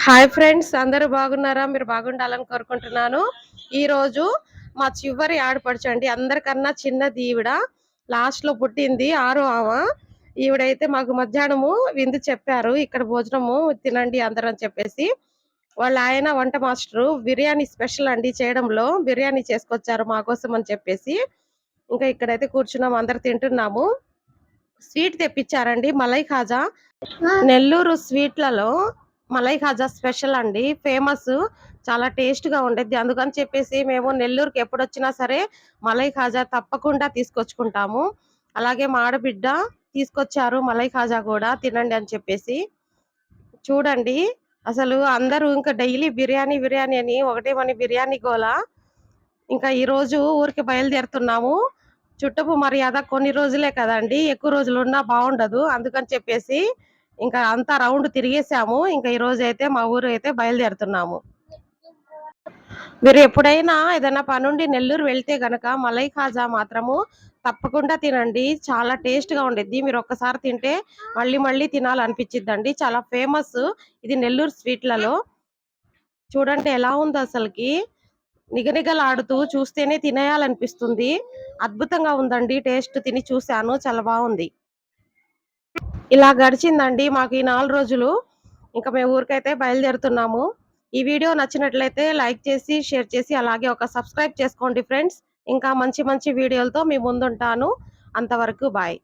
Hi friends, అందరూ బాగున్నారా? మీరు బాగుండాలని కోరుకుంటున్నాను. ఈరోజు మా చివరి ఆడపడుచండి, అందరికన్నా చిన్నది ఈవిడ. లాస్ట్లో పుట్టింది, ఆరో ఆమె. ఈవిడైతే మాకు మధ్యాహ్నము విందు చెప్పారు, ఇక్కడ భోజనము తినండి అందరూ అని చెప్పేసి. వాళ్ళ ఆయన వంట మాస్టరు బిర్యానీ స్పెషల్ అండి చేయడంలో. బిర్యానీ చేసుకొచ్చారు మా కోసం అని చెప్పేసి. ఇంకా ఇక్కడైతే కూర్చున్నాము, అందరు తింటున్నాము. స్వీట్ తెప్పించారండి, మలై ఖాజా. నెల్లూరు స్వీట్లలో మలై ఖాజా స్పెషల్ అండి, ఫేమస్. చాలా టేస్ట్ గా ఉండేది. అందుకని చెప్పేసి మేము నెల్లూరుకి ఎప్పుడు వచ్చినా సరే మలై ఖాజా తప్పకుండా తీసుకొచ్చుకుంటాము. అలాగే మా ఆడబిడ్డ తీసుకొచ్చారు మలై ఖాజా కూడా, తినండి అని చెప్పేసి. చూడండి, అసలు అందరూ ఇంకా డైలీ బిర్యానీ బిర్యానీ అని ఒకటే మన బిర్యానీ గోల. ఇంకా ఈ రోజు ఊరికి బయలుదేరుతున్నాము. చుట్టపు మర్యాద కొన్ని రోజులే కదండి, ఎక్కువ రోజులు ఉన్నా బాగుండదు. అందుకని చెప్పేసి ఇంకా అంతా రౌండ్ తిరిగేసాము. ఇంకా ఈ రోజు అయితే మా ఊరు అయితే బయలుదేరుతున్నాము. మీరు ఎప్పుడైనా ఏదైనా పనుండి నెల్లూరు వెళ్తే గనక మలై ఖాజా మాత్రము తప్పకుండా తినండి. చాలా టేస్ట్ గా ఉండేది. మీరు ఒక్కసారి తింటే మళ్ళీ మళ్ళీ తినాలనిపించిద్దండి. చాలా ఫేమస్ ఇది నెల్లూరు స్వీట్లలో. చూడండి ఎలా ఉందో అసలుకి, నిగనిగలాడుతూ చూస్తేనే తినేయాలనిపిస్తుంది. అద్భుతంగా ఉందండి, టేస్ట్ తిని చూశాను, చాలా బాగుంది. ఇలా గడిచిందండి మాకు ఈ 4 రోజులు. ఇంకా మేము ఊరికైతే బయలుదేరుతున్నాము. ఈ వీడియో నచ్చినట్లయితే లైక్ చేసి, షేర్ చేసి, అలాగే ఒక సబ్స్క్రైబ్ చేసుకోండి ఫ్రెండ్స్. ఇంకా మంచి మంచి వీడియోలతో మీ ముందుంటాను. అంతవరకు బాయ్.